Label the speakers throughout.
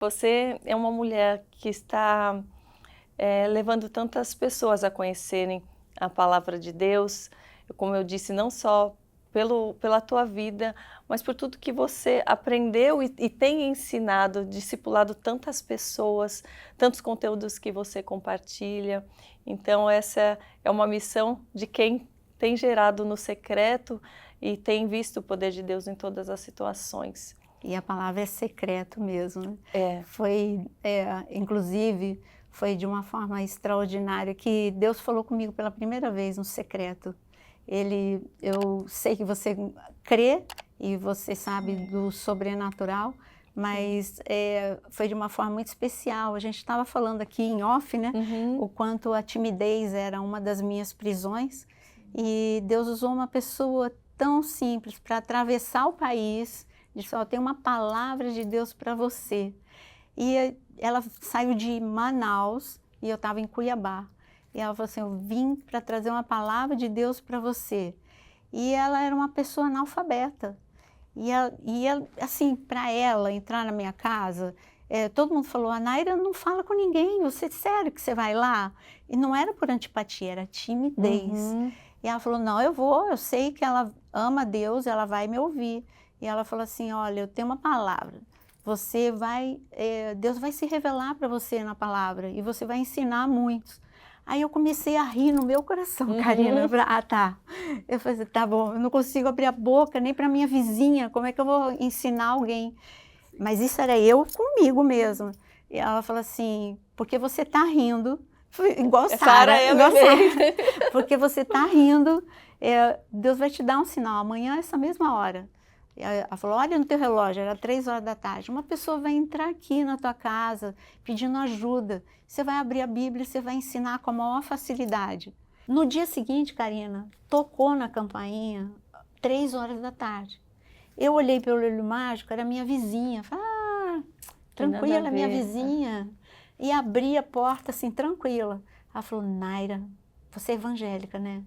Speaker 1: Você é uma mulher que está levando tantas pessoas a conhecerem a palavra de Deus, como eu disse, não só pela tua vida, mas por tudo que você aprendeu e tem ensinado, discipulado tantas pessoas, tantos conteúdos que você compartilha. Então, essa é uma missão de quem tem gerado no secreto e tem visto o poder de Deus em todas as situações.
Speaker 2: E a palavra é secreto mesmo, né?
Speaker 1: É.
Speaker 2: Inclusive, foi de uma forma extraordinária que Deus falou comigo pela primeira vez no secreto. Eu sei que você crê e você sabe do sobrenatural, mas foi de uma forma muito especial. A gente estava falando aqui em off, né?
Speaker 1: Uhum.
Speaker 2: O quanto a timidez era uma das minhas prisões. E Deus usou uma pessoa tão simples para atravessar o país. Disse, ó, tem uma palavra de Deus para você. E ela saiu de Manaus e eu estava em Cuiabá. E ela falou assim, eu vim para trazer uma palavra de Deus para você. E ela era uma pessoa analfabeta. Assim, para ela entrar na minha casa, todo mundo falou, a Naira não fala com ninguém, você sério que você vai lá? E não era por antipatia, era timidez.
Speaker 1: Uhum.
Speaker 2: E ela falou, não, eu vou, eu sei que ela ama Deus, ela vai me ouvir. E ela falou assim, olha, eu tenho uma palavra, Deus vai se revelar para você na palavra e você vai ensinar muitos. Aí eu comecei a rir no meu coração, Karina. Eu falei, ah, tá. Eu falei, tá bom, eu não consigo abrir a boca nem para minha vizinha, como é que eu vou ensinar alguém? Mas isso era eu comigo mesmo. E ela falou assim, porque você tá rindo, igual Sara, igual Sara, porque você tá rindo, Deus vai te dar um sinal, amanhã essa mesma hora. Ela falou, olha no teu relógio, era 3 horas da tarde, uma pessoa vai entrar aqui na tua casa pedindo ajuda, você vai abrir a Bíblia, você vai ensinar com a maior facilidade. No dia seguinte, Karina, tocou na campainha, 3 horas da tarde. Eu olhei pelo olho mágico, era minha vizinha, falei, ah, tranquila, minha vizinha. E abri a porta assim, tranquila. Ela falou, Naira, você é evangélica, né?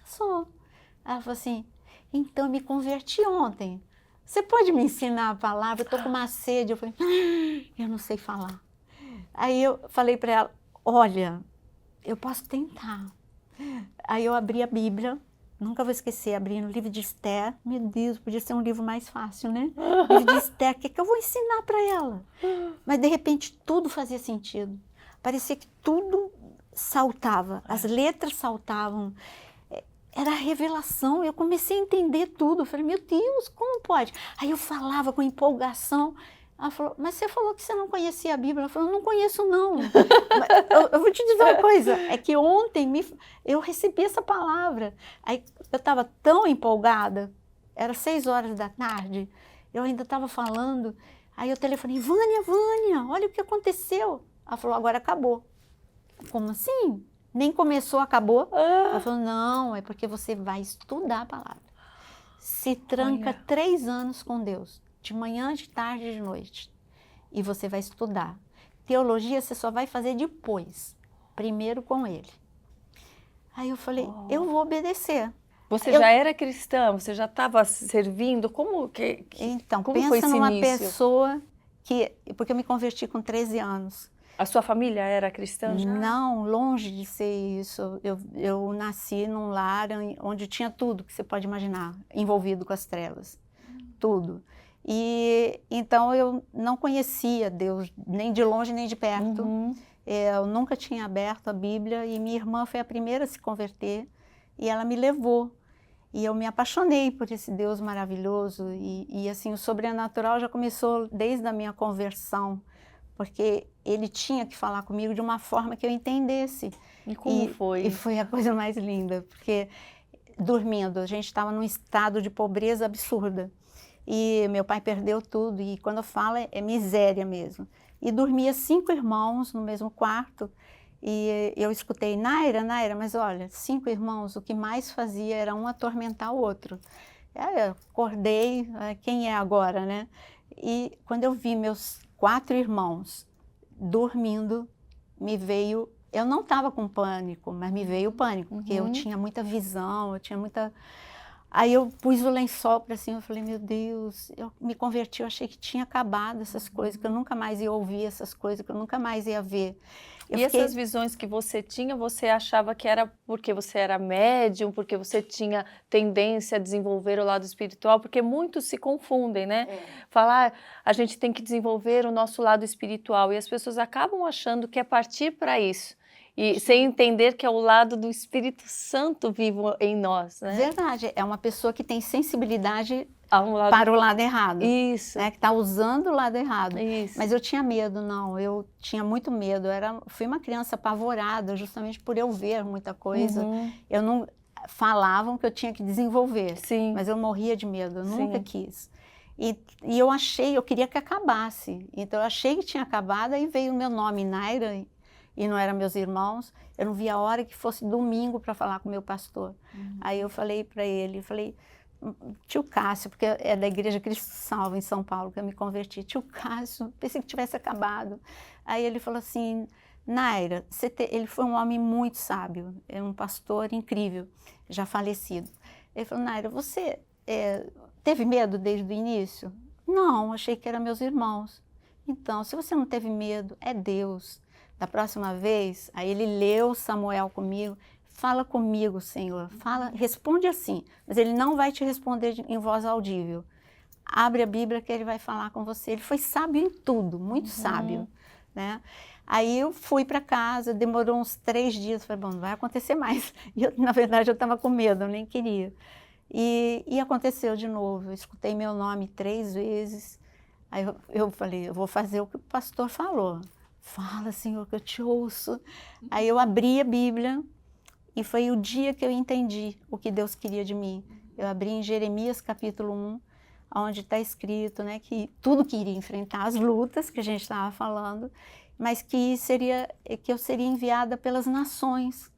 Speaker 2: Sou. Ela falou assim, então eu me converti ontem. Você pode me ensinar a palavra? Eu tô com uma sede. Eu falei, eu não sei falar. Aí eu falei para ela, olha, eu posso tentar. Aí eu abri a Bíblia, nunca vou esquecer, abri no livro de Esther. Meu Deus, podia ser um livro mais fácil, né? Livro de Esther, o que eu vou ensinar para ela? Mas de repente tudo fazia sentido. Parecia que tudo saltava, as letras saltavam. Era a revelação, eu comecei a entender tudo. Eu falei, meu Deus, como pode? Aí eu falava com empolgação. Ela falou, mas você falou que você não conhecia a Bíblia. Ela falou, eu não conheço não. eu vou te dizer uma coisa, é que ontem eu recebi essa palavra. Aí eu estava tão empolgada, era 6 horas da tarde, eu ainda estava falando. Aí eu telefonei, Vânia, olha o que aconteceu. Ela falou, agora acabou. Como assim? Nem começou, acabou. Ela falou, não, é porque você vai estudar a palavra. Se tranca 3 anos com Deus, de manhã, de tarde, de noite. E você vai estudar. Teologia você só vai fazer depois, primeiro com Ele. Aí eu falei, eu vou obedecer.
Speaker 1: Você já era cristã? Você já estava servindo?
Speaker 2: Então,
Speaker 1: como foi
Speaker 2: pensa
Speaker 1: esse
Speaker 2: numa
Speaker 1: início?
Speaker 2: pessoa porque eu me converti com 13 anos.
Speaker 1: A sua família era cristã já?
Speaker 2: Não, longe de ser isso. Eu nasci num lar onde tinha tudo que você pode imaginar, envolvido com as trevas, tudo. E então eu não conhecia Deus, nem de longe nem de perto.
Speaker 1: Uhum.
Speaker 2: Eu nunca tinha aberto a Bíblia e minha irmã foi a primeira a se converter e ela me levou. E eu me apaixonei por esse Deus maravilhoso e assim, o sobrenatural já começou desde a minha conversão, porque ele tinha que falar comigo de uma forma que eu entendesse.
Speaker 1: E como foi?
Speaker 2: E foi a coisa mais linda, porque dormindo, a gente estava num estado de pobreza absurda. E meu pai perdeu tudo, e quando eu falo é miséria mesmo. E dormia 5 irmãos no mesmo quarto, e eu escutei, Naira, mas olha, 5 irmãos, o que mais fazia era um atormentar o outro. Aí eu acordei, quem é agora, né? E quando eu vi meus 4 irmãos dormindo, eu não estava com pânico, mas me veio pânico, porque eu tinha muita visão, eu tinha muita... Aí eu pus o lençol para cima, eu falei, meu Deus, eu me converti, eu achei que tinha acabado essas coisas, que eu nunca mais ia ouvir essas coisas, que eu nunca mais ia ver.
Speaker 1: E essas visões que você tinha, você achava que era porque você era médium, porque você tinha tendência a desenvolver o lado espiritual? Porque muitos se confundem, né? Falar, a gente tem que desenvolver o nosso lado espiritual, e as pessoas acabam achando que é partir para isso. E sem entender que é o lado do Espírito Santo vivo em nós, né?
Speaker 2: Verdade, é uma pessoa que tem sensibilidade
Speaker 1: Há um lado...
Speaker 2: para o lado errado.
Speaker 1: Isso.
Speaker 2: Né, que está usando o lado errado.
Speaker 1: Isso.
Speaker 2: Mas eu tinha medo, não, eu tinha muito medo, fui uma criança apavorada, justamente por eu ver muita coisa. Eu não, falavam que eu tinha que desenvolver,
Speaker 1: Sim.
Speaker 2: mas eu morria de medo, eu nunca
Speaker 1: Sim.
Speaker 2: quis. E eu queria que acabasse, então eu achei que tinha acabado, aí veio o meu nome, Naira, e não eram meus irmãos, eu não via a hora que fosse domingo para falar com o meu pastor. Aí eu falei para ele, tio Cássio, porque é da Igreja Cristo Salva em São Paulo que eu me converti, tio Cássio, pensei que tivesse acabado. Aí ele falou assim, Naira, ele foi um homem muito sábio, é um pastor incrível, já falecido. Ele falou, Naira, você teve medo desde o início? Não, achei que eram meus irmãos. Então, se você não teve medo, é Deus. Da próxima vez, aí ele leu Samuel comigo, fala comigo, Senhor, responde assim, mas ele não vai te responder em voz audível. Abre a Bíblia que ele vai falar com você. Ele foi sábio em tudo, muito sábio, né? Aí eu fui para casa, demorou uns 3 dias, falei, bom, não vai acontecer mais. E na verdade eu estava com medo, eu nem queria. E aconteceu de novo, eu escutei meu nome 3 vezes, aí eu falei, eu vou fazer o que o pastor falou. Fala, Senhor, que eu te ouço. Aí eu abri a Bíblia e foi o dia que eu entendi o que Deus queria de mim. Eu abri em Jeremias capítulo 1, onde está escrito, né, que tudo que iria enfrentar as lutas que a gente estava falando, mas que eu seria enviada pelas nações.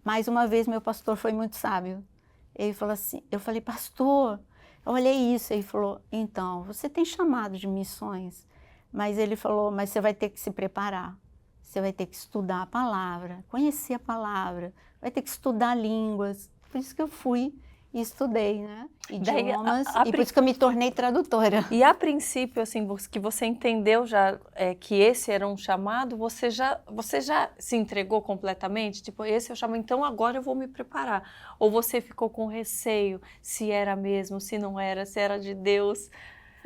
Speaker 2: Mais uma vez, meu pastor foi muito sábio. Ele falou assim, eu falei, pastor, eu olhei isso, ele falou, então, você tem chamado de missões, mas ele falou, mas você vai ter que se preparar, você vai ter que estudar a palavra, conhecer a palavra, vai ter que estudar línguas. Por isso que eu fui e estudei, né? Idiomas, e por isso que eu me tornei tradutora.
Speaker 1: E a princípio, assim, que você entendeu já que esse era um chamado, você já se entregou completamente? Tipo, esse é o chamado, então agora eu vou me preparar. Ou você ficou com receio, se era mesmo, se não era, se era de Deus?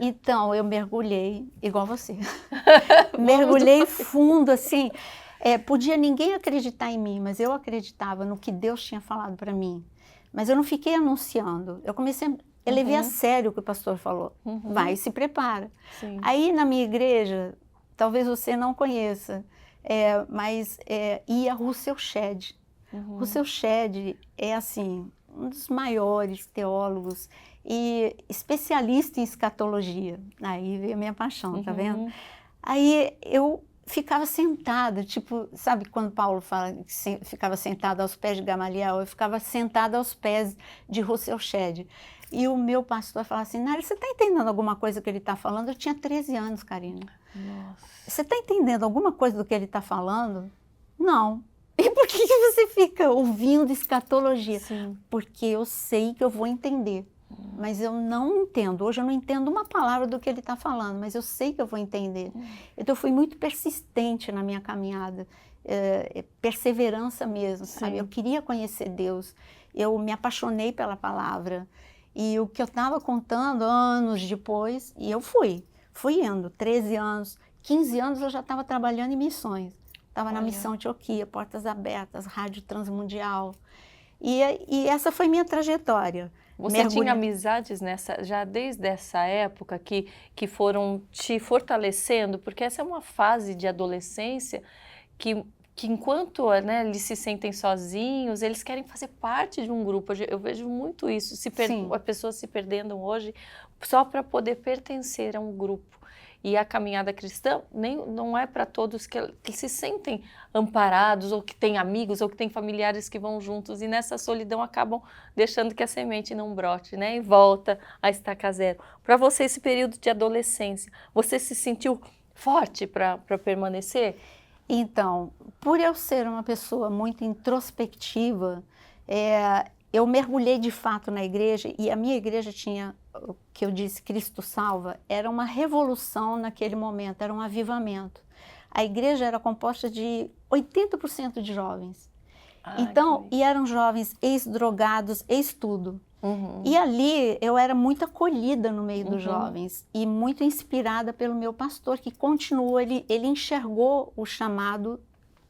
Speaker 2: Então, eu mergulhei, igual você. Mergulhei fundo, assim. Podia ninguém acreditar em mim, mas eu acreditava no que Deus tinha falado para mim. Mas eu não fiquei anunciando. Eu levei a sério o que o pastor falou. Vai, se prepara.
Speaker 1: Sim.
Speaker 2: Aí na minha igreja, talvez você não conheça, mas ia Russell Shedd. Russell Shedd é assim, um dos maiores teólogos e especialista em escatologia. Aí veio a minha paixão, tá vendo? Aí eu ficava sentada, tipo, sabe quando Paulo fala que ficava sentada aos pés de Gamaliel? Eu ficava sentada aos pés de Russell Shedd. E o meu pastor falava assim, Nária, você está entendendo alguma coisa que ele está falando? Eu tinha 13 anos, Karina.
Speaker 1: Nossa.
Speaker 2: Você está entendendo alguma coisa do que ele está falando? Não. E por que você fica ouvindo escatologia?
Speaker 1: Sim.
Speaker 2: Porque eu sei que eu vou entender. Mas eu não entendo. Hoje eu não entendo uma palavra do que ele está falando, mas eu sei que eu vou entender. Então eu fui muito persistente na minha caminhada, perseverança mesmo, sabe? Eu queria conhecer Deus, eu me apaixonei pela palavra. E o que eu estava contando anos depois, e eu fui indo, 13 anos, 15 anos eu já estava trabalhando em missões. Estava na Missão Antioquia, Portas Abertas, Rádio Transmundial. E essa foi minha trajetória.
Speaker 1: Você tinha amizades já desde essa época que foram te fortalecendo? Porque essa é uma fase de adolescência que enquanto eles se sentem sozinhos, eles querem fazer parte de um grupo. Eu vejo muito isso, as pessoas se perdendo hoje só para poder pertencer a um grupo. E a caminhada cristã não é para todos que se sentem amparados, ou que têm amigos, ou que têm familiares que vão juntos, e nessa solidão acabam deixando que a semente não brote, né? E volta a estaca zero. Para você, esse período de adolescência, você se sentiu forte para permanecer?
Speaker 2: Então, por eu ser uma pessoa muito introspectiva, eu mergulhei de fato na igreja, e a minha igreja tinha, o que eu disse, Cristo Salva, era uma revolução naquele momento, era um avivamento. A igreja era composta de 80% de jovens. Então, e eram jovens ex-drogados, ex-tudo. E ali eu era muito acolhida no meio dos jovens e muito inspirada pelo meu pastor, que continuou, ele enxergou o chamado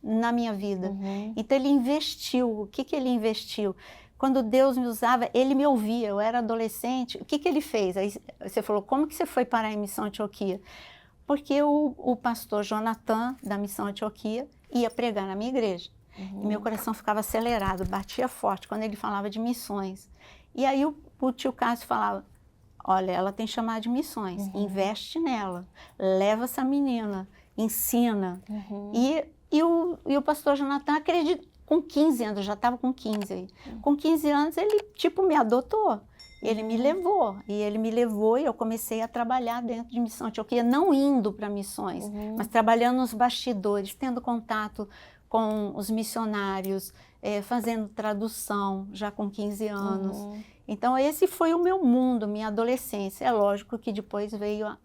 Speaker 2: na minha vida. Então ele investiu. O que ele investiu? Quando Deus me usava, ele me ouvia. Eu era adolescente. O que ele fez? Aí você falou, como que você foi parar em Missão Antioquia? Porque o pastor Jonathan, da Missão Antioquia, ia pregar na minha igreja. E meu coração ficava acelerado, batia forte quando ele falava de missões. E aí o tio Cássio falava, olha, ela tem chamado de missões, investe nela, leva essa menina, ensina. E o pastor Jonathan acredita, com 15 anos, eu já estava com 15 aí. Com 15 anos ele tipo me adotou. Ele me levou, e eu comecei a trabalhar dentro de Missão Antioquia, não indo para missões, mas trabalhando nos bastidores, tendo contato com os missionários, fazendo tradução, já com 15 anos. Então esse foi o meu mundo, minha adolescência. É lógico que depois veio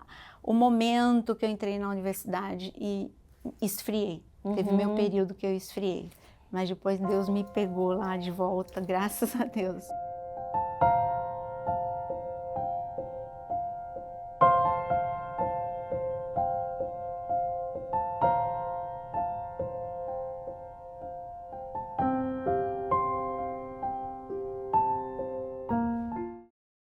Speaker 2: o momento que eu entrei na universidade e esfriei. Teve meu período que eu esfriei, mas depois Deus me pegou lá de volta, graças a Deus.